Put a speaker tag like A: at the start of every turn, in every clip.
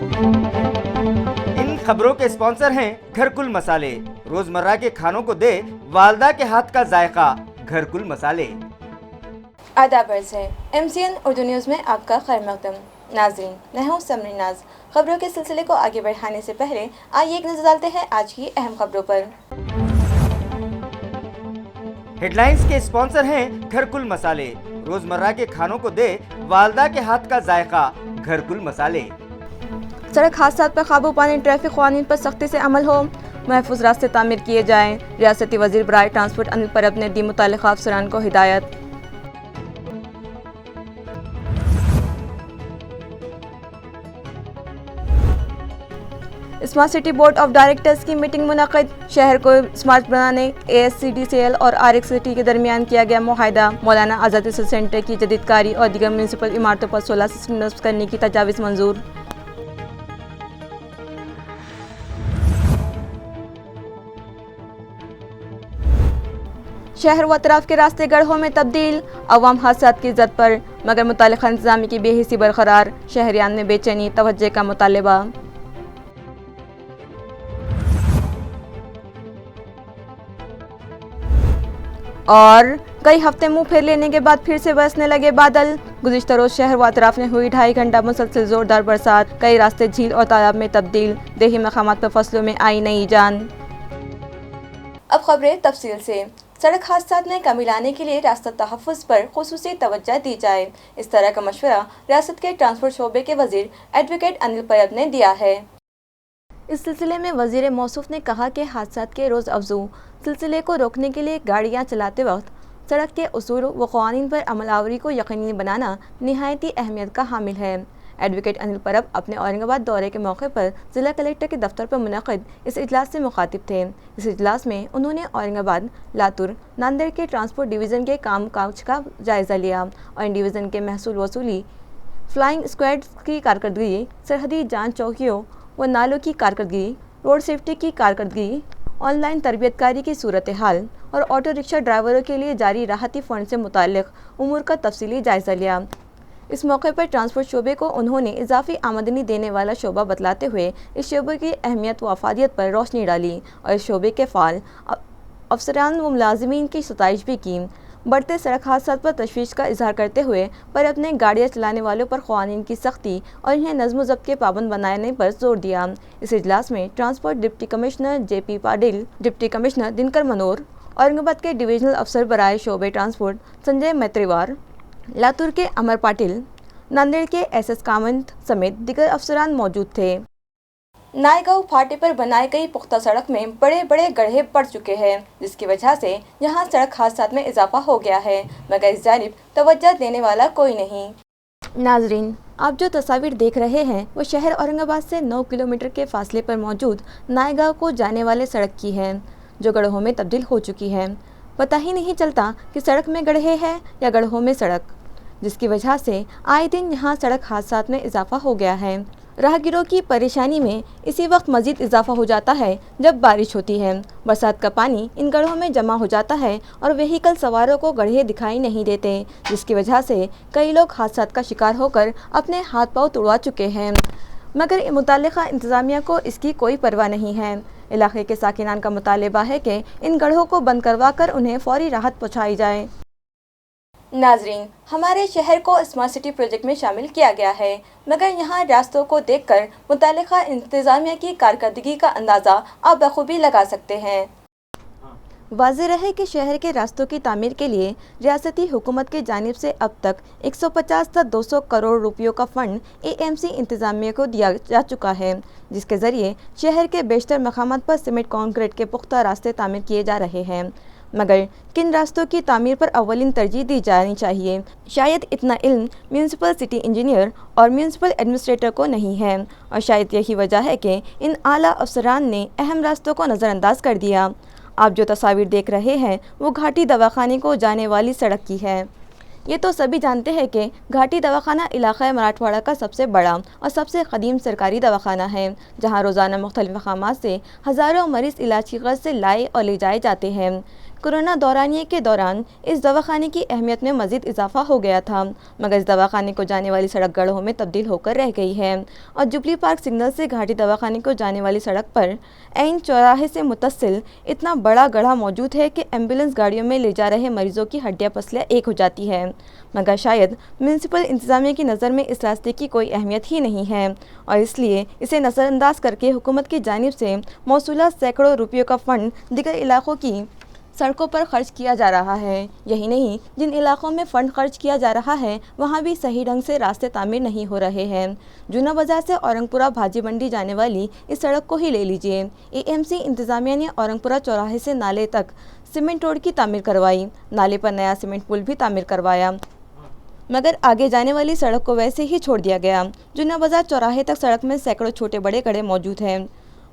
A: ان خبروں کے اسپانسر ہیں گھرکل مسالے، روزمرہ کے کھانوں کو دے والدہ کے ہاتھ کا ذائقہ، گھرکل مسالے۔
B: آداب عرض ہے MCN اردو نیوز میں آپ کا خیر مقدم۔ ناظرین، میں ہوں سمری ناز۔ خبروں کے سلسلے کو آگے بڑھانے سے پہلے آئیے ایک نظر ڈالتے ہیں آج کی اہم خبروں پر۔
A: ہیڈ لائنز کے اسپانسر ہیں گھرکل مسالے، روزمرہ کے کھانوں کو دے والدہ کے ہاتھ کا ذائقہ، گھرکل مسالے۔
B: سڑک حادثات پر قابو پانے ٹریفک قوانین پر سختی سے عمل ہو، محفوظ راستے تعمیر کیے جائیں، ریاستی وزیر برائے ٹرانسپورٹ انل پرب نے دی متعلقہ افسران کو ہدایت۔ Smart city board of directors کی میٹنگ منعقد، شہر کو اسمارٹ بنانے ASCDCL اور RX سٹی کے درمیان کیا گیا معاہدہ، مولانا آزاد ریسرچ سینٹر کی جدید کاری اور دیگر میونسپل عمارتوں پر 16 سسٹم نصب کرنے کی تجاویز منظور۔ شہر و اطراف کے راستے گڑھوں میں تبدیل، عوام حادثات کی زد پر، مگر متعلقہ انتظامیہ کی بے حسی برقرار، شہریان میں بے چینی، توجہ کا مطالبہ۔ اور کئی ہفتے منہ پھیر لینے کے بعد پھر سے برسنے لگے بادل، گزشتہ روز شہر و اطراف میں ہوئی 2.5 گھنٹہ مسلسل زوردار برسات، کئی راستے جھیل اور تالاب میں تبدیل، دیہی مقامات پر فصلوں میں آئی نئی جان۔ اب خبریں تفصیل سے۔ سڑک حادثات میں کمی لانے کے لیے راستہ تحفظ پر خصوصی توجہ دی جائے، اس طرح کا مشورہ ریاست کے ٹرانسپورٹ شعبے کے وزیر ایڈوکیٹ انل پرب نے دیا ہے۔ اس سلسلے میں وزیر موصوف نے کہا کہ حادثات کے روز افزوں سلسلے کو روکنے کے لیے گاڑیاں چلاتے وقت سڑک کے اصول و قوانین پر عمل آوری کو یقینی بنانا نہایتی اہمیت کا حامل ہے۔ ایڈوکیٹ انل پرب اپنے اورنگ آباد دورے کے موقع پر ضلع کلکٹر کے دفتر پر منعقد اس اجلاس سے مخاطب تھے۔ اس اجلاس میں انہوں نے اورنگ آباد، لاتور، ناندیڑ کے ٹرانسپورٹ ڈویژن کے کام کاج کا جائزہ لیا اور ان ڈویژن کے محصول وصولی، فلائنگ اسکواڈ کی کارکردگی، سرحدی جانچ چوکیوں و نالوں کی کارکردگی، روڈ سیفٹی کی کارکردگی، آن لائن تربیت کاری کی صورتحال اور آٹو رکشہ ڈرائیوروں کے لیے جاری راحتی فنڈ سے متعلق امور کا تفصیلی جائزہ لیا۔ اس موقع پر ٹرانسپورٹ شعبے کو انہوں نے اضافی آمدنی دینے والا شعبہ بتلاتے ہوئے اس شعبے کی اہمیت و افادیت پر روشنی ڈالی اور اس شعبے کے فعال افسران و ملازمین کی ستائش بھی کی۔ بڑھتے سڑک حادثات پر تشویش کا اظہار کرتے ہوئے پرب نے گاڑیاں چلانے والوں پر قوانین کی سختی اور انہیں نظم و ضبط کے پابند بنانے پر زور دیا۔ اس اجلاس میں transport deputy commissioner JP Patil, deputy commissioner Dinkar Manwar, Aurangabad کے ڈویژنل افسر برائے شعبے ٹرانسپورٹ سنجے میتریوار، لاتور کے امر پاٹل، ناندیڑ کے SS کامنت سمیت دیگر افسران موجود تھے۔ نائیگاؤں پھاٹے پر بنائی گئی پختہ سڑک میں بڑے بڑے گڑھے پڑ چکے ہیں، جس کی وجہ سے یہاں سڑک حادثات میں اضافہ ہو گیا ہے، مگر اس جانب توجہ دینے والا کوئی نہیں۔ ناظرین، آپ جو تصاویر دیکھ رہے ہیں وہ شہر اورنگ آباد سے 9 کلومیٹر کے فاصلے پر موجود نائیگاؤں کو جانے والے سڑک کی ہے، جو گڑھوں میں تبدیل ہو چکی ہے۔ پتہ ہی نہیں چلتا کہ سڑک میں گڑھے ہیں یا گڑھوں میں سڑک، جس کی وجہ سے آئے دن یہاں سڑک حادثات میں اضافہ ہو گیا ہے۔ راہگیروں کی پریشانی میں اسی وقت مزید اضافہ ہو جاتا ہے جب بارش ہوتی ہے، برسات کا پانی ان گڑھوں میں جمع ہو جاتا ہے اور وہیکل سواروں کو گڑھے دکھائی نہیں دیتے، جس کی وجہ سے کئی لوگ حادثات کا شکار ہو کر اپنے ہاتھ پاؤں توڑوا چکے ہیں، مگر متعلقہ انتظامیہ کو اس کی کوئی پرواہ نہیں ہے۔ علاقے کے ساکنان کا مطالبہ ہے کہ ان گڑھوں کو بند کروا کر انہیں فوری راحت پہنچائی جائے۔ ناظرین، ہمارے شہر کو اسمارٹ سٹی پروجیکٹ میں شامل کیا گیا ہے، مگر یہاں راستوں کو دیکھ کر متعلقہ انتظامیہ کی کارکردگی کا اندازہ آپ بخوبی لگا سکتے ہیں۔ واضح رہے کہ شہر کے راستوں کی تعمیر کے لیے ریاستی حکومت کی جانب سے اب تک 150 تا 200 کروڑ روپیوں کا فنڈ AMC انتظامیہ کو دیا جا چکا ہے، جس کے ذریعے شہر کے بیشتر مقامات پر سیمنٹ کانکریٹ کے پختہ راستے تعمیر کیے جا رہے ہیں، مگر کن راستوں کی تعمیر پر اولین ترجیح دی جانی چاہیے، شاید اتنا علم میونسپل سٹی انجینئر اور میونسپل ایڈمنسٹریٹر کو نہیں ہے، اور شاید یہی وجہ ہے کہ ان اعلیٰ افسران نے اہم راستوں کو نظر انداز کر دیا۔ آپ جو تصاویر دیکھ رہے ہیں وہ گھاٹی دواخانے کو جانے والی سڑک کی ہے۔ یہ تو سبھی جانتے ہیں کہ گھاٹی دواخانہ علاقہ مراٹھواڑہ کا سب سے بڑا اور سب سے قدیم سرکاری دواخانہ ہے، جہاں روزانہ مختلف مقامات سے ہزاروں مریض علاج کی غرض سے لائے اور لے جائے جاتے ہیں۔ कोरोना दौरानिए के दौरान इस दवाखाने की अहमियत में मज़ीद इजाफा हो गया था, मगर इस दवाखाने को जाने वाली सड़क गड्ढों में तब्दील होकर रह गई है और जुबली पार्क सिग्नल से घाटी दवाखाने को जाने वाली सड़क पर ऐन चौराहे से मुत्तसिल इतना बड़ा गड्ढा मौजूद है कि एम्बुलेंस गाड़ियों में ले जा रहे मरीजों की हड्डियां पसलियां एक हो जाती है। मगर शायद म्यूनसिपल इंतज़ामिया की नज़र में इस रास्ते की कोई अहमियत ही नहीं है और इसलिए इसे नज़रअंदाज करके हुकूमत की जानिब से मौसूला सैकड़ों रुपयों का फ़ंड दीगर इलाकों की सड़कों पर खर्च किया जा रहा है। यही नहीं, जिन इलाकों में फ़ंड खर्च किया जा रहा है वहाँ भी सही ढंग से रास्ते तामीर नहीं हो रहे हैं। जूना बाज़ार से औरंगपुरा भाजी मंडी जाने वाली इस सड़क को ही ले लीजिए। एएमसी इंतज़ामिया ने औरंगपुरा चौराहे से नाले तक सीमेंट रोड की तामीर करवाई, नाले पर नया सीमेंट पुल भी तामीर करवाया, मगर आगे जाने वाली सड़क को वैसे ही छोड़ दिया गया। जूना बाज़ार चौराहे तक सड़क में सैकड़ों छोटे बड़े गड्ढे मौजूद हैं।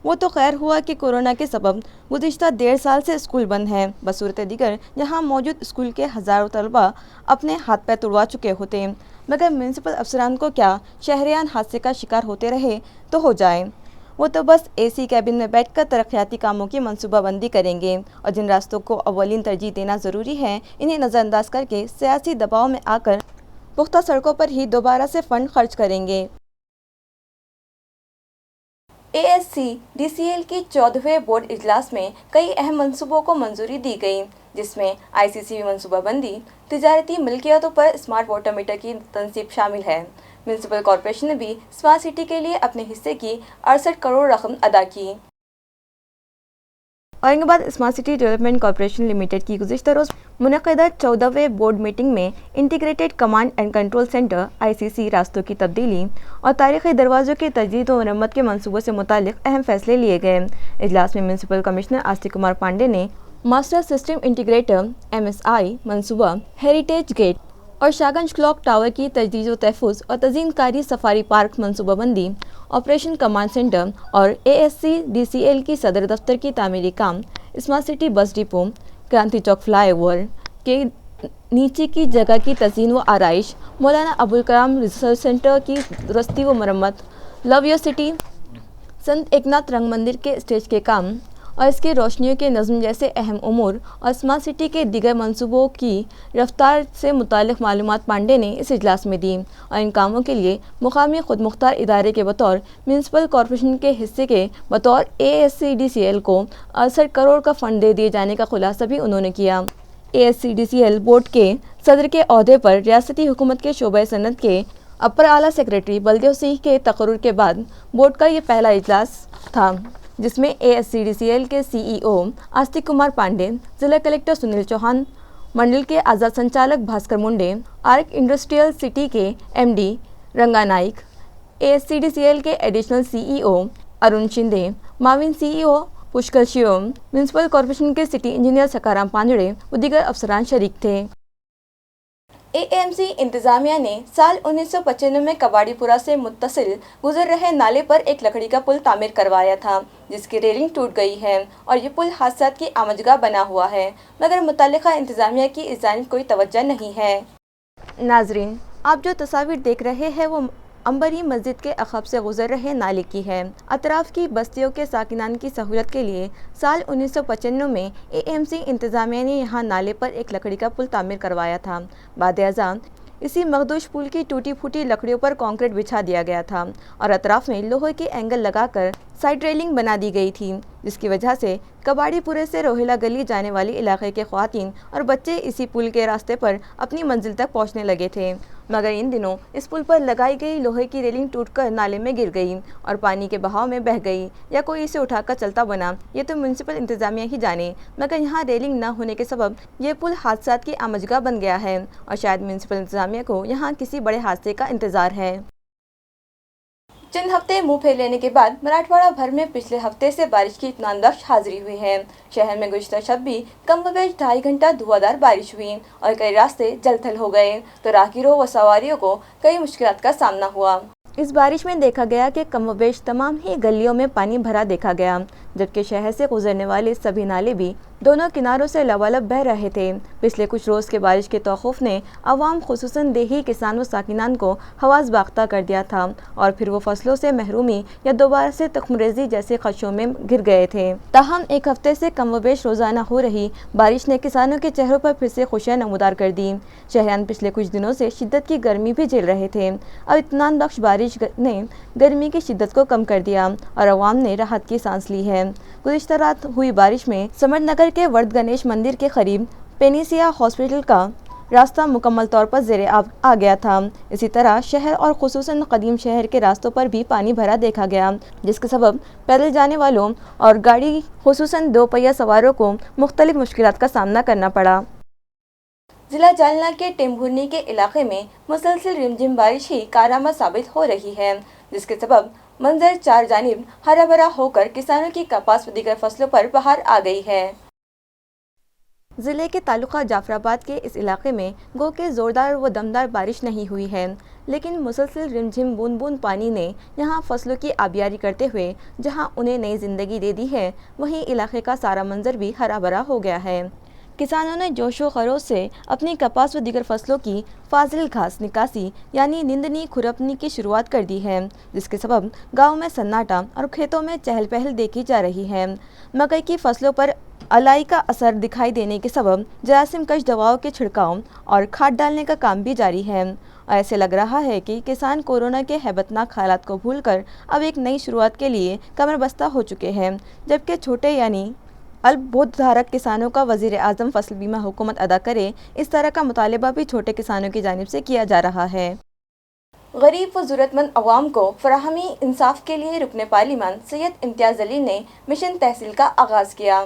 B: वो तो खैर हुआ कि कोरोना के सबब गुज़िश्ता 1.5 साल से स्कूल बंद हैं। बसूरत दीगर यहाँ मौजूद स्कूल के हज़ारों तलबा अपने हाथ पैर तुड़वा चुके होते, मगर म्यूनसिपल अफसरान को क्या शहरियान हादसे का शिकार होते रहे तो हो जाए। वो तो बस एसी कैबिन में बैठकर तरक्याती कामों की मनसूबाबंदी करेंगे और जिन रास्तों को अव्वलीन तरजीह देना ज़रूरी है इन्हें नज़रअंदाज करके सियासी दबाव में आकर पुख्ता सड़कों पर ही दोबारा से फ़ंड खर्च करेंगे। ASC-DCL की 14वें बोर्ड इजलास में कई अहम मंसूबों को मंजूरी दी गई, जिसमें ICC मनसूबाबंदी, तिजारती मिल्कियतों पर स्मार्ट वाटर मीटर की तनसीब शामिल है। म्यूनसिपल कॉरपोरेशन ने भी स्मार्ट सिटी के लिए अपने हिस्से की 68 करोड़ रकम अदा की। Aurangabad smart city development corporation limited की गुज़िश्ता रोज़ मुनक़िदा 14वें बोर्ड मीटिंग में integrated command and control centre ICC रास्तों की तब्दीली और तारीख़ी दरवाज़ों की तजदीद व मरम्मत के मंसूबों से मुतालिक अहम फैसले लिए गए। इजलास में म्यूनसिपल कमिश्नर आस्तिक कुमार पांडे ने मास्टर सिस्टम इंटीग्रेटर MSI मंसूबा, हेरिटेज गेट और शाहगंज क्लॉक टावर की तजदीद व तहफ़्फ़ुज़ और तज़ीनकारी सफारी पार्क मनसूबाबंदी, ऑपरेशन कमांड सेंटर और ASC-DCL की सदर दफ्तर की तामीरी काम, स्मार्ट सिटी बस डिपो, क्रांति चौक फ्लाईओवर के नीचे की जगह की तज़ीन व आराइश, मौलाना अबुल कलाम रिसर्च सेंटर की दुरुस्ती व मरम्मत, लव योर सिटी, संत एकनाथ रंग मंदिर के स्टेज के काम और इसकी रोशनियों के नज़्म जैसे अहम उमूर और स्मार्ट सिटी के दीगर मंसूबों की रफ्तार से मुतालिक मालूमात पांडे ने इस इजलास में दी और इन कामों के लिए मुकामी खुद मुख्तार इदारे के बतौर म्यूनसिपल कॉरपोरेशन के हिस्से के बतौर ASC-DCL को 68 करोड़ का फ़ंड दे दिए जाने का खुलासा भी उन्होंने किया। ASC-DCL बोर्ड के सदर के ओहदे पर रियासती हुकूमत के शोबा सनत के अपर आला सेक्रेटरी बलदेव सिंह के तकर्रुर के बाद बोर्ड का ये पहला इजलास था, जिसमें ASC-DCL के CEO आस्तिक कुमार पांडे, जिला कलेक्टर सुनील चौहान, मंडल के आज़ाद संचालक Bhaskar Munde, Auric industrial city के MD रंगा नाइक, ASC-DCL के एडिशनल CEO अरुण शिंदे, माविन CEO Pushkar Shivam, municipal corporation के सिटी इंजीनियर सकाराम पांजड़े व दीगर अफसरान शरीक थे। AMC इंतज़ामिया ने साल 1995 में कबाड़ीपुरा से मुत्तसिल गुजर रहे नाले पर एक लकड़ी का पुल तामीर करवाया था, जिसकी रेलिंग टूट गई है और ये पुल हादसात की आमजगाह बना हुआ है, मगर मुतल्लिका इंतज़ामिया की इस जानिब कोई तवज्जो नहीं है। नाजरीन, आप जो तस्वीर देख रहे हैं वो अंबरी मस्जिद के अखब से गुजर रहे नाले की है। अतराफ की बस्तियों के साकिनान की सहूलत के लिए साल 1995 में AMC इंतज़ामिया ने यहाँ नाले पर एक लकड़ी का पुल तामीर करवाया था। बाद-ए-अज़ां इसी मखदूश पुल की टूटी फूटी लकड़ियों पर कंक्रीट बिछा दिया गया था और अतराफ में लोहे के एंगल लगाकर साइड रेलिंग बना दी गई थी, जिसकी वजह से कबाड़ीपुरे से रोहिला गली जाने वाली इलाके के ख्वातीन और बच्चे इसी पुल के रास्ते पर अपनी मंजिल तक पहुंचने लगे थे। मगर इन दिनों इस पुल पर लगाई गई लोहे की रेलिंग टूटकर नाले में गिर गई और पानी के बहाव में बह गई या कोई इसे उठाकर चलता बना, ये तो म्यूनसिपल इंतज़ामिया ही जाने। मगर यहाँ रेलिंग न होने के सबब ये पुल हादसात की आमजगाह बन गया है और शायद म्यूनसिपल इंतज़ामिया को यहाँ किसी बड़े हादसे का इंतज़ार है। चंद हफ्ते मुंह फेर लेने के बाद मराठवाड़ा भर में पिछले हफ्ते से बारिश की इत्मीनान बख्श हाजिरी हुई है। शहर में गुज़िश्ता शब भी कम व बेश 2.5 घंटा धुआंधार बारिश हुई और कई रास्ते जलथल हो गए, तो राहगीरों व सवारियों को कई मुश्किलात का सामना हुआ। इस बारिश में देखा गया कि कम व बेश तमाम ही गलियों में पानी भरा देखा गया, जबकि शहर से गुजरने वाले सभी नाले भी दोनों किनारों से लबालब बह रहे थे। पिछले कुछ रोज़ के बारिश के तौक़ुफ़ ने अवाम खुसूसन देही किसान व साकिनान को हवास बाख्ता कर दिया था और फिर वो फसलों से महरूमी या दोबारा से तख्मरेज़ी जैसे खदशों में घिर गए थे। ताहम एक हफ्ते से कम व बेश रोज़ाना हो रही बारिश ने किसानों के चेहरों पर फिर से खुशियाँ नमूदार कर दी। शहरियान पिछले कुछ दिनों से शिद्दत की गर्मी भी झेल रहे थे। अब इत्मीनान बख्श बारिश ने गर्मी की शिद्दत को कम कर दिया और अवाम ने राहत की सांस ली है। गुज़िश्ता रात हुई बारिश में समरनगर के वर्द गणेश मंदिर के करीब पेनिसिया हॉस्पिटल का रास्ता मुकम्मल तौर पर ज़ेरे आ गया था। इसी तरह शहर और खुसूसन कदीम शहर के रास्तों पर भी पानी भरा देखा गया, जिसके सबब पैदल जाने वालों और गाड़ी खुसूसन दो पहिया सवारों को मुख्तलिफ मुश्किलात का सामना करना पड़ा। जिला जालना के टेम्भुर्नी के इलाके में मुसलसल रिमझिम बारिश ही कारआमद साबित हो रही है, जिसके सबब मंजर चार जानिब हरा भरा होकर किसानों की कपास व दीगर फसलों पर बहार आ गई है। ज़िले के तालुका जाफराबाद के इस इलाके में गो के ज़ोरदार व दमदार बारिश नहीं हुई है, लेकिन मुसलसल रिमझिम बूंद बूंद पानी ने यहाँ फसलों की आबियारी करते हुए जहाँ उन्हें नई ज़िंदगी दे दी है, वहीं इलाके का सारा मंजर भी हरा भरा हो गया है। किसानों ने जोशो खरोश से अपनी कपास व दीगर फसलों की फाजिल घास निकासी यानी निंदनी खुरपनी की शुरुआत कर दी है, जिसके सबब गांव में सन्नाटा और खेतों में चहल पहल देखी जा रही है। मकई की फसलों पर अलाई का असर दिखाई देने के सबब जरासीम कश दवाओं के छिड़काव और खाद डालने का काम भी जारी है। ऐसे लग रहा है कि किसान कोरोना के हैबतनाक हालात को भूलकर अब एक नई शुरुआत के लिए कमर बस्ता हो चुके हैं, जबकि छोटे यानी अल्पबोध धारक किसानों का वज़ीर आज़म फसल बीमा हुकूमत अदा करे, इस तरह का मुतालबा भी छोटे किसानों की जानिब से किया जा रहा है। गरीब व ज़रूरतमंद अवाम को फराहमी इंसाफ के लिए रुकने पार्लिमान सैयद इम्तियाज़ जलील ने मिशन तहसील का आगाज़ किया।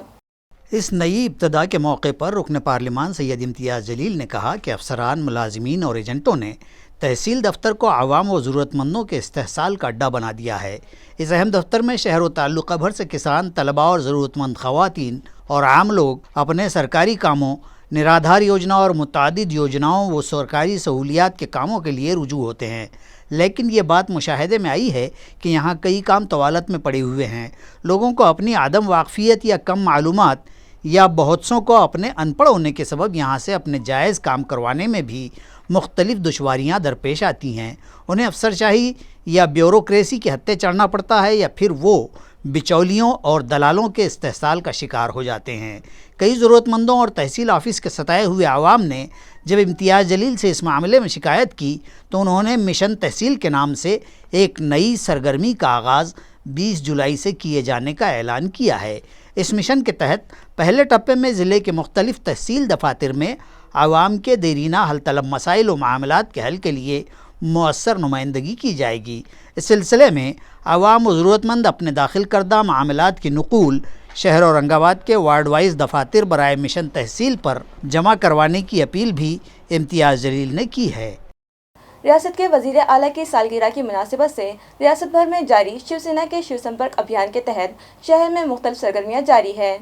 C: इस नई इब्तदा के मौके पर रुकन पार्लिमान सैयद इम्तियाज़ जलील ने कहा कि अफसरान, मुलाजिमीन और एजेंटों ने तहसील दफ्तर को आवाम व ज़रूरतमंदों के इस्तेहसाल का अड्डा बना दिया है। इस अहम दफ्तर में शहर व ताल्लुक़ा भर से किसान, तलबा और ज़रूरतमंद ख़वातीन और आम लोग अपने सरकारी कामों, निराधार योजना और मुतादिद योजनाओं व सरकारी सहूलियात के कामों के लिए रुजू होते हैं। लेकिन ये बात मुशाहिदे में आई है कि यहाँ कई काम तवालत में पड़े हुए हैं। लोगों को अपनी आदम वाक़फ़ियत या कम मालूमात या बहुतसों को अपने अनपढ़ होने के सबब यहाँ से अपने जायज़ काम करवाने में भी मुख्तलिफ़ दुश्वारियाँ दरपेश आती हैं। उन्हें अफसरशाही या ब्यूरोक्रेसी के हत्थे चढ़ना पड़ता है या फिर वो बिचौलियों और दलालों के इस्तेहसाल का शिकार हो जाते हैं। कई ज़रूरतमंदों और तहसील ऑफिस के सताए हुए आवाम ने जब इम्तियाज़ जलील से इस मामले में शिकायत की तो उन्होंने मिशन तहसील के नाम से एक नई सरगर्मी का आगाज़ 20 जुलाई से किए जाने का ऐलान किया है। इस मिशन के तहत पहले टप्पे में ज़िले के मुख्तलिफ़ तहसील दफातर में आवाम के देरीना हल तलब मसाइल व मामलात के हल के लिए मुअस्सर नुमाइंदगी की जाएगी। इस सिलसिले में आवाम व ज़रूरतमंद अपने दाखिल करदा मामलात की नक़ूल शहर औरंगाबाद के वार्ड वाइज दफातर बराए मिशन तहसील पर जमा करवाने की अपील भी इम्तियाज़ जलील ने की है।
B: रियासत के वज़ीर आला की सालगिरह की मुनासिबत से रियासत भर में जारी शिवसेना के शिव संपर्क अभियान के तहत शहर में मुख्तलिफ सरगर्मियाँ जारी है।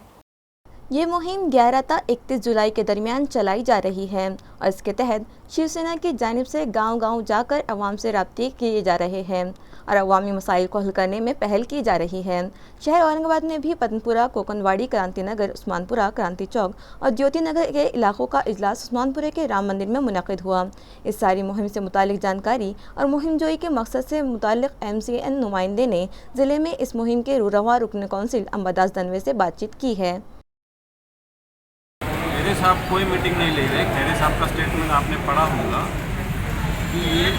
B: ये मुहिम 11 ता 31 जुलाई के दरमियान चलाई जा रही है और इसके तहत शिवसेना की जानिब से गांव-गांव जाकर अवाम से राब्ते किए जा रहे हैं और अवामी मसाइल को हल करने में पहल की जा रही है। शहर औरंगाबाद में भी पतनपुरा, कोकनवाड़ी, क्रांति नगर, उस्मानपुरा, क्रांति चौक और ज्योति नगर के इलाकों का इजलास उस्मानपुरे के राम मंदिर में मुनक़िद हुआ। इस सारी मुहिम से मुतालिक जानकारी और मुहिम जोई के मकसद से मुतालिक MCN नुमाइंदे ने ज़िले में इस मुहिम के रूरवा रुकन कौंसिल अंबादास दनवे से बातचीत की है।
D: खैरे साहब कोई मीटिंग नहीं ले रहे। खैरे साहब का स्टेटमेंट आपने पढ़ा होगा कि ये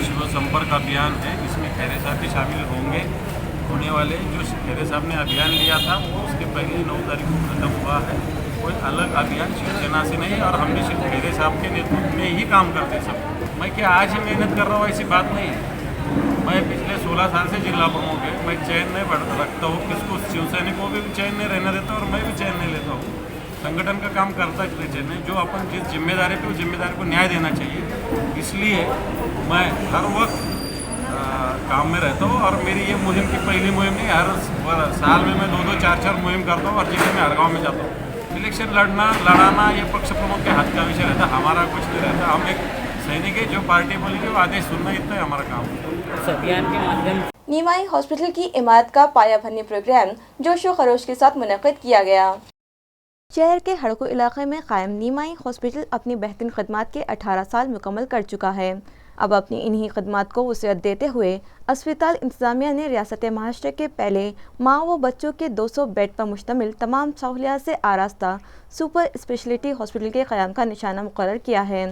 D: शिव संपर्क अभियान है, इसमें खैरे साहब भी शामिल होने वाले। जो खैरे साहब ने अभियान लिया था वो उसके पहले 9 तारीख को खत्म हुआ है। कोई अलग अभियान शिवसेना से नहीं और हम भी सिर्फ खैरे साहब के नेतृत्व में ही काम करते सब। मैं क्या आज ही मेहनत कर रहा हूँ ऐसी बात नहीं है। मैं पिछले 16 साल से जिला प्रमुख है। मैं चैन नहीं रखता हूँ, किसको शिव सैनिक को भी चैन नहीं रहने देता और मैं भी चैन नहीं लेता हूँ। संगठन का काम करता है जो अपन जिस जिम्मेदारी पे उस जिम्मेदारी को न्याय देना चाहिए, इसलिए मैं हर वक्त काम में रहता हूँ। और मेरी ये मुहिम की पहली मुहिम नहीं, हर साल में मैं 2-2, 4-4 मुहिम करता हूँ और जिले में हर गाँव में जाता हूँ। इलेक्शन लड़ाना ये पक्ष प्रमुख के हाथ का विषय रहता है, हमारा कुछ नहीं रहता। हम एक सैनिक है, जो पार्टी बोलेगी वो आदेश सुनना, इतना ही हमारा काम है।
E: इस अभियान के माध्यम
B: नीमाई हॉस्पिटल की इमारत का पाया भरनी प्रोग्राम जोशो खरोश के साथ मुनक़िद किया गया। शहर के हड़कू इलाके में कायम नीमाई हॉस्पिटल अपनी बेहतरीन खदमात के 18 साल मुकम्मल कर चुका है। अब अपनी इन्हीं खदमात को वसीयत देते हुए अस्पताल इंतज़ामिया ने रियासत महाराष्ट्र के पहले माँ व बच्चों के 200 बेड पर मुश्तमिल तमाम सहूलियात से आरास्ता सुपर स्पेशलिटी हॉस्पिटल के क़याम का निशाना मुकर्रर किया है।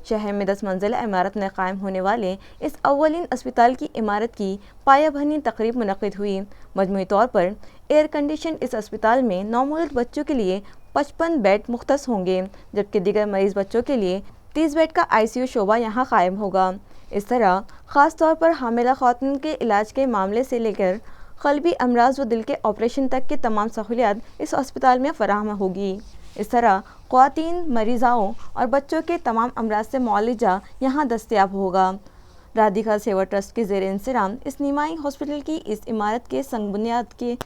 B: शहर में 10 मंजिला इमारत में कायम होने वाले इस अव्वलीन अस्पताल की इमारत की पाया भरनी तकरीब मुनक़िद हुई। मजमूई तौर पर एयर कंडीशन इस अस्पताल में नौमौलूद बच्चों के लिए 55 बेड मुख्तस होंगे, जबकि दीगर मरीज़ बच्चों के लिए 30 बेड का ICU शोबा यहाँ कायम होगा। इस तरह ख़ास तौर पर हामिला ख़वातीन के इलाज के मामले से लेकर क़ल्बी अमराज व दिल के ऑपरेशन तक के तमाम सहूलियात इस अस्पताल में फ़राहम होगी। इस तरह ख़वातीन, मरीज़ाओं और बच्चों के तमाम अमराज से मुआलजा यहाँ दस्तयाब होगा। राधिका सेवा ट्रस्ट के ज़ेर इंतज़ाम इस नीमाई हॉस्पिटल की इस इमारत के संग बुनियाद के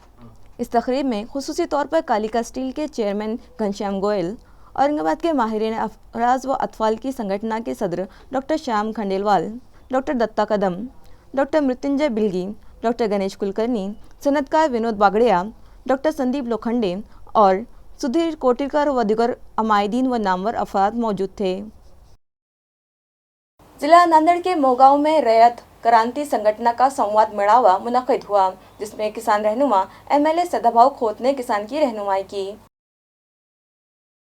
B: इस तकरीब में खुसूसी तौर पर कालिका स्टील के चेयरमैन घनश्याम गोयल, औरंगाबाद के माहिरीन अफराज व अतफाल की संगठना के सदर डॉक्टर श्याम खंडेलवाल, डॉक्टर दत्ता कदम, doctor Mrityunjay बिलगी, doctor Ganesh Kulkarni, सनतकार Vinod Bagadia, doctor Sandeep Lokhande और सुधीर कोटिलकर व दिगर अमायदीन व नामवर अफराद मौजूद थे। जिला नांदेड़ के मोगांव में रैयत क्रांति संगठन का संवाद मेड़ावा मुनक़िद हुआ, जिसमें किसान रहनुमा MLA सदाभाऊ खोत ने किसान की रहनुमाई की।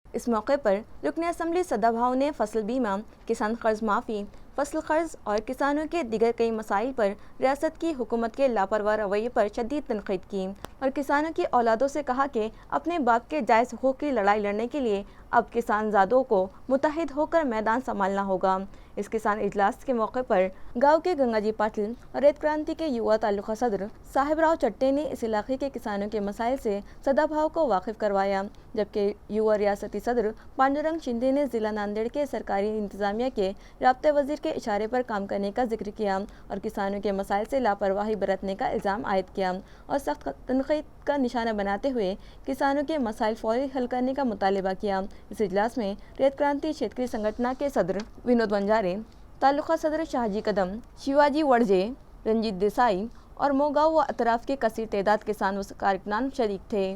B: इस मौके पर रुकन असम्बली सदाभाऊ ने फसल बीमा, किसान कर्ज माफ़ी, फसल कर्ज और किसानों के दिगर कई मसाइल पर रियासत की हुकूमत के लापरवाह रवैये पर शदीद तनक़ीद की और किसानों की औलादों से कहा कि अपने बाप के जायज़ हुकूक़ की लड़ाई लड़ने के लिए अब किसानज़ादों को मुत्तहिद होकर मैदान संभालना होगा। इस किसान इजलास के मौके पर गांव के गंगाजी पाटिल और रैयत क्रांति के युवा तालुका सदर साहिबराव चट्टे ने इस इलाके के किसानों के मसाइल से सदाभाऊ को वाकिफ करवाया, जबकि युवा रियासती सदर पांडुरंग शिंदे ने ज़िला नांदेड़ के सरकारी इंतज़ामिया के राब्ते वज़ीर के इशारे पर काम करने का जिक्र किया और किसानों के मसाइल से लापरवाही बरतने का इल्ज़ाम आयद किया और सख्त तनक़ीद का निशाना बनाते हुए किसानों के मसाइल फौरी हल करने का मुतालबा किया। इस इजलास में रैयत क्रांति क्षेत्रीय संगठन के सदर विनोद बंजारे, तालुका सदर शाहजी कदम, शिवाजी वड़जे, रंजीत देसाई और मोगांव व अतराफ के कसीर तादाद किसान व कारकुनान शरीक थे।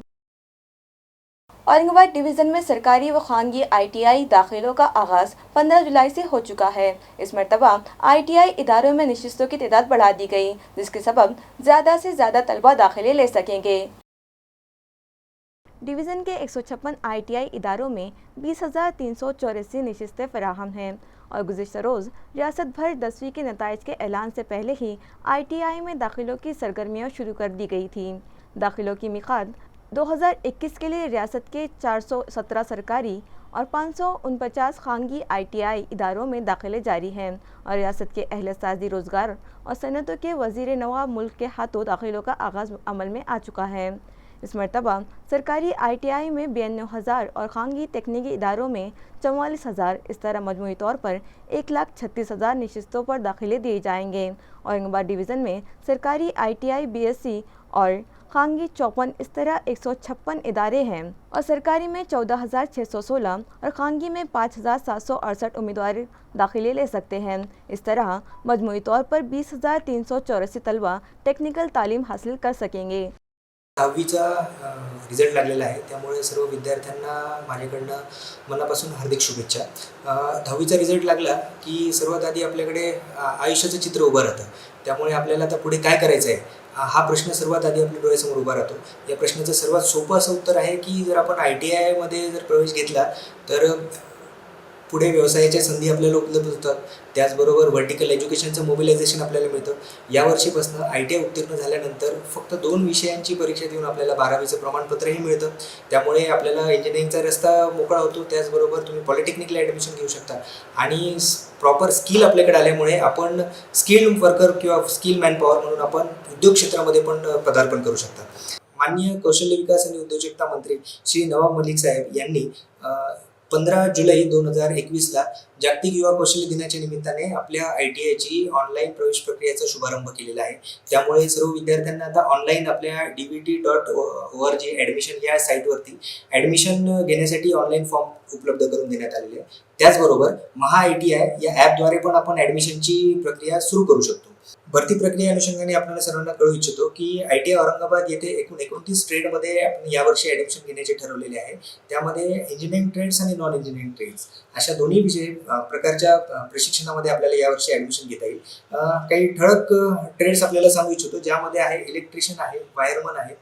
B: औरंगाबाद डिवीज़न में सरकारी व खानगी ITI दाखिलों का आगाज़ 15 जुलाई से हो चुका है। इस मरतबा ITI इदारों में नशिस्तों की तादाद बढ़ा दी गई, जिसके सबब ज़्यादा से ज़्यादा तलबा दाखिले ले सकेंगे। डिवीज़न के 156 ITI इदारों में 20,384 नशिस्तें फराहम हैं और गुज़िश्ता रोज़ रियासत भर 10वीं के नताइज के ऐलान से पहले ही ITI में दाखिलों की सरगर्मियाँ शुरू कर दी गई थी। दाखिलों की मिक़दार 2021 के लिए रियासत के 417 सरकारी और 549 खानगी ITI इदारों में दाखिले जारी हैं और रियासत के अहल साजी रोज़गार और सनतों के वज़ीर नवाब मुल्क के हाथों दाखिलों का आगाज़ अमल में आ चुका है। इस मरतबा सरकारी ITI में 92,000 और खानगी तकनीकी इदारों में 44,000, इस तरह मजमूई तौर पर 1,36,000 नशिस्तों पर दाखिले दिए जाएंगे। औरंगाबाद डिवीज़न में सरकारी ITI BSc और खानगी 54, इस तरह 156 इदारे हैं और सरकारी में 14,616 और खानगी में 5,768 उम्मीदवार दाखिले ले सकते हैं। इस तरह मजमूई तौर पर 20,384 तलबा टेक्निकल तालीम हासिल कर सकेंगे।
F: 10वीचा रिझल्ट लागलेला आहे, त्यामुळे सर्व विद्यार्थ्यांना माझ्याकडनं मनापासून हार्दिक शुभेच्छा। 10वीचा रिझल्ट लागला की सर्वात आधी आपल्याकडे आयुष्याचं चित्र उभं राहतं, त्यामुळे आपल्याला आता पुढे काय करायचं आहे हा प्रश्न सर्वात आधी आपल्या डोळ्यासमोर उभा राहतो। या प्रश्नाचं सर्वात सोपं असं उत्तर आहे की जर आपण ITI मध्ये जर प्रवेश घेतला तर पुढे व्यवसायाच्या संधी आपल्याला उपलब्ध होतात, त्याचबरोबर व्हर्टिकल एज्युकेशनचं मोबिलायझेशन आपल्याला मिळतं। यावर्षीपासून ITI उत्तीर्ण झाल्यानंतर फक्त 2 विषयांची परीक्षा देऊन आपल्याला 12वीचं प्रमाणपत्रही मिळतं, त्यामुळे आपल्याला इंजिनिअरिंगचा रस्ता मोकळा होतो। त्याचबरोबर तुम्ही पॉलिटेक्निकला ॲडमिशन घेऊ शकता आणि प्रॉपर स्किल आपल्याकडे आल्यामुळे आपण स्किल्ड वर्कर किंवा स्किल मॅनपॉवर म्हणून आपण उद्योग क्षेत्रामध्ये पण पदार्पण करू शकता। माननीय कौशल्य विकास आणि उद्योजकता मंत्री श्री नवाब मलिक साहेब यांनी 15 जुलै 2021ला जागतिक युवा कौशल्य दिनाच्या निमित्ताने आपल्या ITIची ऑनलाईन प्रवेश प्रक्रियेचा शुभारंभ केलेला आहे. त्यामुळे सर्व विद्यार्थ्यांना आता ऑनलाईन आपल्या dbt.org ॲडमिशन या साईटवरती ॲडमिशन घेण्यासाठी ऑनलाईन फॉर्म उपलब्ध करून देण्यात आलेले आहे. त्याचबरोबर महा ITI या ॲपद्वारे पण आपण ॲडमिशनची प्रक्रिया सुरू करू शकतो. भरती प्रक्रिया अनुषंगाने आपल्याला सर्वांना कळू इच्छितो की ITI औरंगाबाद येथे एकूण 29 ट्रेडमध्ये आपण यावर्षी ॲडमिशन घेण्याचे ठरवलेले आहे. त्यामध्ये इंजिनिअरिंग ट्रेड्स आणि नॉन इंजिनिअरिंग ट्रेड्स अशा दोन्ही प्रकारच्या प्रशिक्षणामध्ये आपल्याला यावर्षी ॲडमिशन घेता येईल. काही ठळक ट्रेड्स आपल्याला सांगू इच्छितो, ज्यामध्ये आहे इलेक्ट्रिशियन आहे, वायरमन आहे,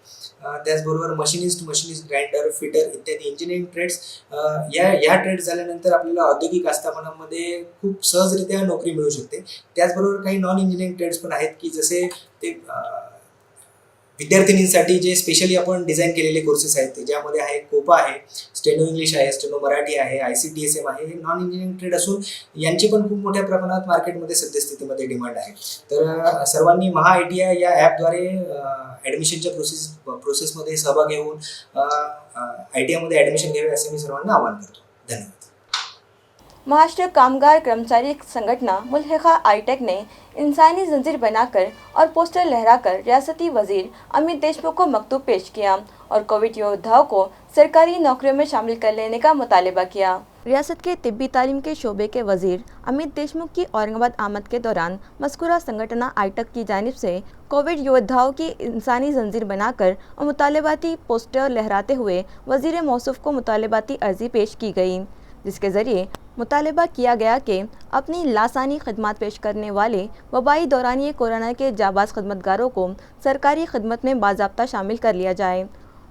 F: त्याचबरोबर मशिनिस्ट, ग्राइंडर, फिटर इत्यादी इंजिनिअरिंग ट्रेड्स. या ट्रेड्स झाल्यानंतर आपल्याला औद्योगिक आस्थापनांमध्ये खूप सहजरित्या नोकरी मिळू शकते. त्याचबरोबर काही नॉन इंजिनिअरिंग ट्रेड्स पण आहेत की जसे ते विद्यार्थिनींसाठी जे स्पेशली आपण डिझाईन केलेले कोर्सेस आहेत, ज्यामध्ये आहे कोपा आहे, स्टेनो इंग्लिश आहे, स्टेनो मराठी आहे, ICTSM आहे. हे नॉन इंजिनिअरिंग ट्रेड असून यांची पण खूप मोठ्या प्रमाणात मार्केटमध्ये सद्यस्थितीमध्ये डिमांड आहे. तर सर्वांनी महा ITI या ॲपद्वारे ॲडमिशनच्या प्रोसेसमध्ये सहभागी होऊन ITI मध्ये ॲडमिशन घ्यावे असे मी सर्वांना आवाहन करतो. धन्यवाद.
B: महाराष्ट्र कामगार कर्मचारी संगठना मुल्हिका आईटेक ने इंसानी जंजीर बनाकर और पोस्टर लहराकर रियासती वजीर अमित देशमुख को मकतूब पेश किया और कोविड योद्धाओं को सरकारी नौकरियों में शामिल कर लेने का मुतालबा किया. रियासत के तिब्बी तालीम के शोबे के वजीर अमित देशमुख की औरंगाबाद आमद के दौरान मज़कूरा संगठना आईटेक की जानिब से कोविड योद्धाओं की इंसानी जंजीर बनाकर और मुतालबाती पोस्टर लहराते हुए वजीर मौसूफ को मुतालबाती अर्जी पेश की गई, जिसके ज़रिए मुतालबा किया गया कि अपनी लासानी खदमात पेश करने वाले वबाई दौरानिए कोरोना के जाबाज खदमतगारों को सरकारी खदमत में बाज़ाब्ता शामिल कर लिया जाए.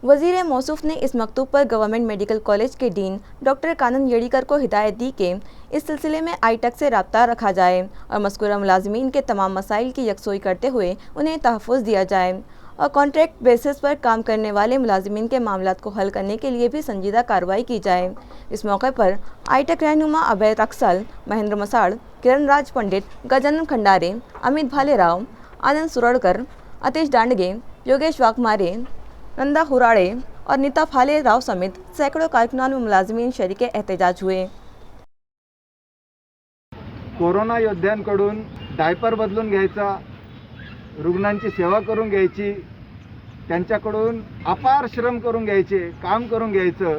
B: वज़ीर मौसूफ ने इस मकतूब पर गवर्नमेंट मेडिकल कॉलेज के डीन डॉक्टर कानन येड़ीकर को हिदायत दी कि इस सिलसिले में आईटेक से रब्ता रखा जाए और मज़कूरा मुलाजमीन के तमाम मसाइल की यकसोई करते हुए उन्हें तहफ़्फ़ुज़ दिया जाए और कॉन्ट्रैक्ट बेसिस पर काम करने वाले मुलाजमीन के मामलात को हल करने के लिए भी संजीदा कार्रवाई की जाए. इस मौके पर आईटेक रहनुमा अभय रक्सल, महेंद्र मसाड़, किरण राज पंडित, गजानन खंडारे, अमित भालेराव, आनंद सुरड़कर, अतीश दांडगे, योगेश वाघमारे, नंदा हुराड़े और नीता फाले राव समेत सैकड़ों कारकुनान व मुलाजमीन शरीके एहतजाज हुए.
E: कोरोना योद्ध्यांकडून डायपर बदलून घ्यायचा, रुग्णांची सेवा करून घ्यायची, त्यांच्याकडून अपार श्रम करून घ्यायचे, काम करून घ्यायचं,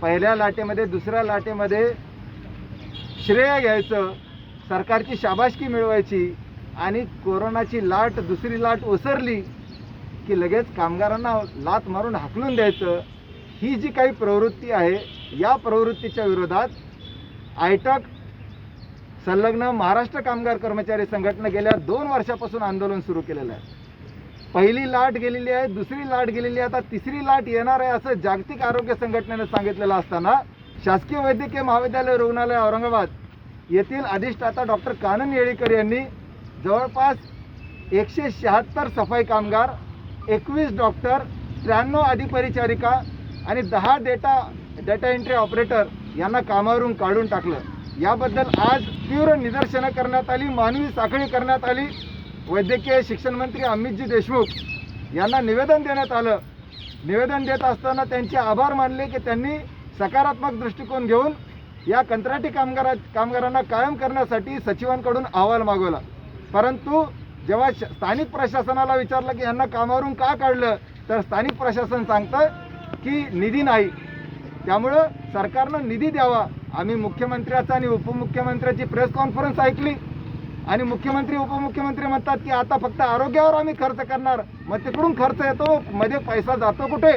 E: पहिल्या लाटेमध्ये दुसऱ्या लाटेमध्ये श्रेय घ्यायचं, सरकारची शाबासकी मिळवायची आणि कोरोनाची लाट दुसरी लाट ओसरली की लगेच कामगारांना लात मारून हाकलून द्यायचं. ही जी काही प्रवृत्ती आहे, या प्रवृत्तीच्या विरोधात आयटक संलग्न महाराष्ट्र कामगार कर्मचारी संघटना गेल्या 2 वर्षापासून आंदोलन सुरू केलेलं आहे. पहिली लाट गेलेली आहे, दुसरी लाट गेलेली आहे, आता तिसरी लाट येणार आहे असं जागतिक आरोग्य संघटनेने सांगितलेलं असताना शासकीय वैद्यकीय महाविद्यालय रुग्णालय औरंगाबाद येथील अधिष्ठाता डॉक्टर कानन येळीकर यांनी जवळपास 176 सफाई कामगार, 21 डॉक्टर, 93 अधिपरिचारिका आणि 10 डेटा एंट्री ऑपरेटर यांना कामावरून काढून टाकलं. याबद्दल आज तीव्र निदर्शनं करण्यात आली, मानवी साखळी करण्यात आली. वैद्यकीय शिक्षण मंत्री अमितजी देशमुख यांना निवेदन देण्यात आलं. निवेदन देत असताना त्यांचे आभार मानले की त्यांनी सकारात्मक दृष्टिकोन घेऊन या कंत्राटी कामगारांना कायम करण्यासाठी सचिवांकडून अहवाल मागवला. परंतु जेव्हा स्थानिक प्रशासनाला विचारलं की यांना कामावरून का काढलं, तर स्थानिक प्रशासन सांगतं की निधी नाही. त्यामुळं सरकारनं निधी द्यावा. आम्ही मुख्यमंत्र्याचा आणि उपमुख्यमंत्र्याची प्रेस कॉन्फरन्स ऐकली आणि मुख्यमंत्री उपमुख्यमंत्री म्हणतात की आता फक्त आरोग्यावर आम्ही खर्च करणार. मग तिकडून खर्च येतो, मध्ये पैसा जातो कुठे,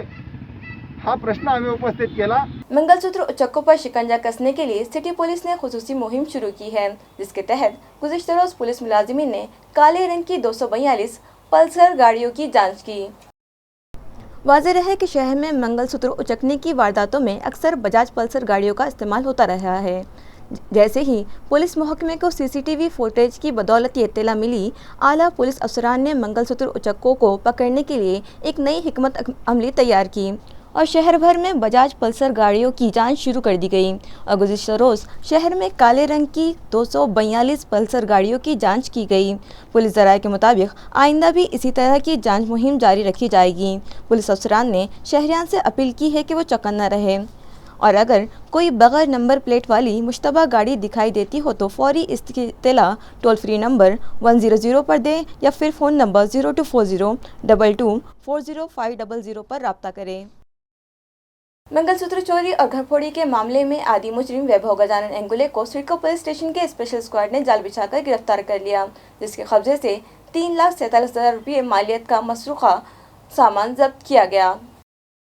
E: हा प्रश्न आम्ही उपस्थित केला.
B: मंगलसूत्र उचक्कों पर शिकंजा कसने के लिए सिटी पुलिस ने खुसूसी मुहिम शुरू की है, जिसके तहत गुज़िश्ता रोज पुलिस मुलाजिमीन ने काले रंग की 242 पल्सर गाड़ियों की जांच की. वाज़ेह है कि शहर में मंगलसूत्र उचकने की वारदातों में अक्सर बजाज पल्सर गाड़ियों का इस्तेमाल होता रहा है. जैसे ही पुलिस महकमे को सीसीटीवी फुटेज की बदौलत ये इत्तला मिली, आला पुलिस अफसरान ने मंगलसूत्र उचक्कों को पकड़ने के लिए एक नई हिकमत अमली तैयार की और शहर भर में बजाज पल्सर गाड़ियों की जांच शुरू कर दी गई. और गुज़िश्ता रोज़ शहर में काले रंग की 242 पल्सर गाड़ियों की जांच की गई. पुलिस ज़राए के मुताबिक आइंदा भी इसी तरह की जांच मुहिम जारी रखी जाएगी. पुलिस अफसरान ने शहरियान से अपील की है कि वो चौकन्ना रहे اور اگر کوئی بغیر نمبر پلیٹ والی مشتبہ گاڑی دکھائی دیتی ہو تو فوری اس کی اطلاع ٹول فری نمبر 100 پر دیں یا پھر فون نمبر 024022400500 پر رابطہ کریں۔ منگل سوتر چوری اور گھر پھوڑی کے معاملے میں عادی مجرم ویبھو گجانن انگولے کو سڑکو پولیس اسٹیشن کے اسپیشل اسکواڈ نے جال بچھا کر گرفتار کر لیا، جس کے قبضے سے 3,47,000 روپے مالیت کا مسروقہ سامان ضبط کیا گیا۔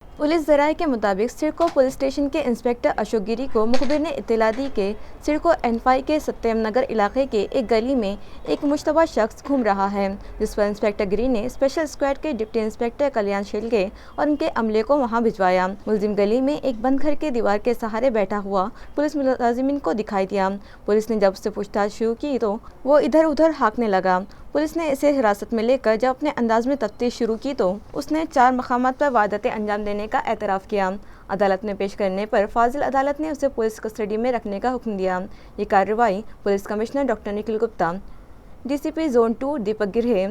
B: پولیس ذرائع کے مطابق سڑکو پولیس اسٹیشن کے انسپکٹر اشوک گیری کو مخبر نے اطلاع دی کہ سڑکو N5 کے ستیم نگر علاقے کے ایک گلی میں ایک مشتبہ شخص گھوم رہا ہے، جس پر انسپکٹر گیری نے اسپیشل اسکواڈ کے ڈپٹی انسپکٹر کلیان شیلگے اور ان کے عملے کو وہاں بھجوایا۔ ملزم گلی میں ایک بند گھر کے دیوار کے سہارے بیٹھا ہوا پولیس ملازمین کو دکھائی دیا۔ پولیس نے جب اس سے پوچھ تاچھ شروع کی تو وہ ادھر ادھر ہانکنے لگا۔ پولیس نے اسے حراست میں لے کر جب اپنے انداز میں تفتیش شروع کی تو اس نے 4 مقامات پر وارداتیں انجام دینے کا اعتراف کیا۔ عدالت میں پیش کرنے پر فاضل عدالت نے اسے پولیس کسٹڈی میں رکھنے کا حکم دیا۔ یہ کارروائی police commissioner doctor Nikhil Gupta, D C P zone 2 Deepak Garhe,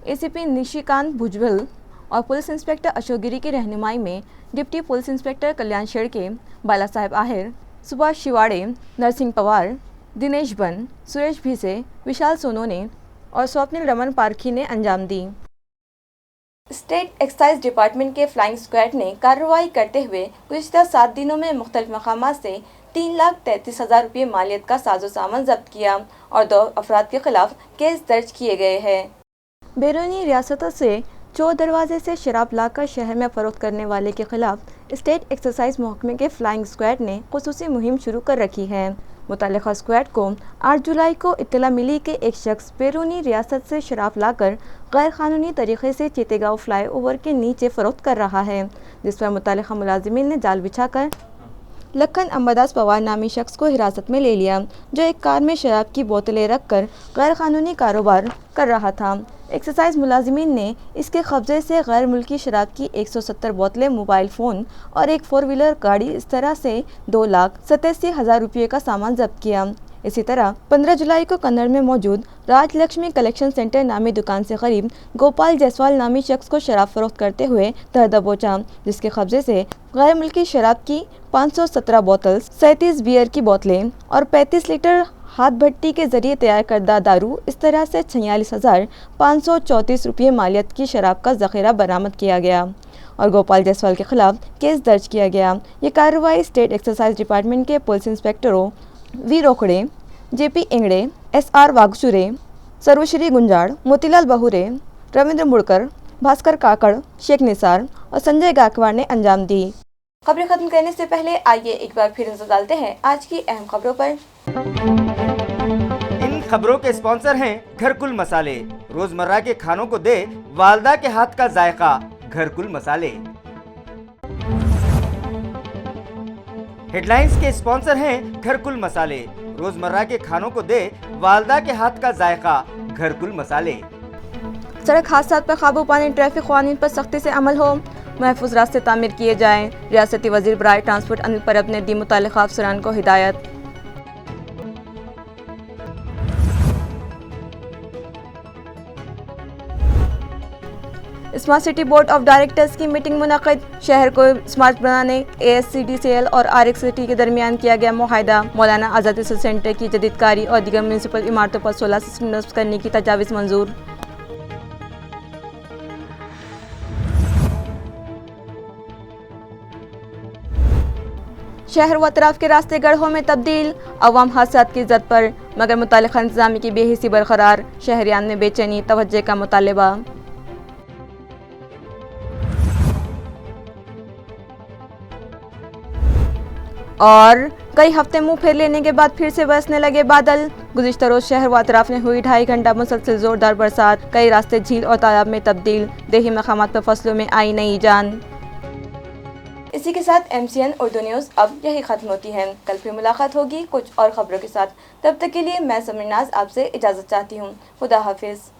B: A C P Nishikant Bhujbal اور پولیس انسپکٹر اشوک گیری کی رہنمائی میں deputy police inspector Kalyan Shedke, Balasaheb Aher, سبھاش شیواڑے، نرسنگ پوار، دنیش بن، سریش بھیسے، وشال سونونے اور سوپنل رمن پارکھی نے انجام دی۔ اسٹیٹ ایکسائز ڈپارٹمنٹ کے فلائنگ اسکواڈ نے کارروائی کرتے ہوئے گزشتہ 7 دنوں میں مختلف مقامات سے 3,33,000 روپے مالیت کا ساز و سامان ضبط کیا اور 2 افراد کے خلاف کیس درج کیے گئے ہیں۔ بیرونی ریاستوں سے چور دروازے سے شراب لا کر شہر میں فروخت کرنے والے کے خلاف اسٹیٹ ایکسائز محکمے کے فلائنگ اسکواڈ نے خصوصی مہم شروع کر رکھی ہے۔ متعلقہ اسکواڈ کو 8 جولائی کو اطلاع ملی کہ ایک شخص بیرونی ریاست سے شراب لا کر غیر قانونی طریقے سے چیتے گاؤں فلائی اوور کے نیچے فروخت کر رہا ہے، جس پر متعلقہ ملازمین نے جال بچھا کر لکھن امبداس پوار نامی شخص کو حراست میں لے لیا، جو ایک کار میں شراب کی بوتلیں رکھ کر غیر قانونی کاروبار کر رہا تھا۔ ایکسائز ملازمین نے اس کے قبضے سے غیر ملکی شراب کی 170 بوتلیں، موبائل فون اور ایک 4 ویلر گاڑی، اس طرح سے 2,87,000 روپے کا سامان ضبط کیا۔ اسی طرح 15 جولائی کو کنڑ میں موجود راج لکشمی کلیکشن سینٹر نامی دکان سے قریب گوپال جیسوال نامی شخص کو شراب فروخت کرتے ہوئے دھر دبوچا، جس کے قبضے سے غیر ملکی شراب کی 517 بوتل، 37 بیئر کی بوتلیں اور 35 لیٹر ہاتھ بھٹی کے ذریعے تیار کردہ دارو، اس طرح سے 46,534 روپے مالیت کی شراب کا ذخیرہ برآمد کیا گیا اور گوپال جیسوال کے خلاف کیس درج کیا گیا۔ یہ کارروائی اسٹیٹ ایکسائز ڈپارٹمنٹ کے پولیس انسپکٹروں وی روکھڑے، جے پی انگڑے، ایس آر واگچورے، سروشری گنجاڑ، موتی لال بہورے، رویندر مڑکر، بھاسکر کاکڑ، شیخ نثار اور سنجے گائیکواڑ نے انجام دی۔ خبریں ختم کرنے سے پہلے آئیے ایک بار پھر نظر ڈالتے ہیں آج کی اہم خبروں پر۔
A: ان خبروں کے اسپانسر ہیں گھرکل مسالے، روزمرہ کے کھانوں کو دے والدہ کے ہاتھ کا ذائقہ، گھرکل مسالے۔ ہیڈ لائنز کے اسپانسر ہیں گھرکل مسالے، روزمرہ کے کھانوں کو دے والدہ کے ہاتھ کا ذائقہ، گھرکل مسالے۔
B: سڑک حادثات پر قابو پانے ٹریفک قوانین پر سختی سے عمل ہو، محفوظ راستے تعمیر کیے جائیں، ریاستی وزیر برائے ٹرانسپورٹ انل پرب نے دی متعلقہ افسران کو ہدایت۔ Smart city board of directors کی میٹنگ منعقد، شہر کو اسمارٹ بنانے ASCDCL اور RxCT کے درمیان کیا گیا معاہدہ، مولانا آزاد ریسرچ سینٹر کی جدید کاری اور دیگر میونسپل عمارتوں پر 16 سسٹم نصب کرنے کی تجاویز منظور۔ شہر و اطراف کے راستے گڑھوں میں تبدیل، عوام حادثات کی زد پر، مگر متعلقہ انتظامیہ کی بے حسی برقرار، شہریان میں بے چینی، توجہ کا مطالبہ۔ اور کئی ہفتے منہ پھیر لینے کے بعد پھر سے برسنے لگے بادل، گزشتہ روز شہر و اطراف میں ہوئی 2.5 گھنٹہ مسلسل زوردار برسات، کئی راستے جھیل اور تالاب میں تبدیل، دیہی مقامات پر فصلوں میں آئی نئی جان۔ اسی کے ساتھ MCN اردو نیوز اب یہی ختم ہوتی ہے، کل پھر ملاقات ہوگی کچھ اور خبروں کے ساتھ، تب تک کے لیے میں سمرناز آپ سے اجازت چاہتی ہوں، خدا حافظ۔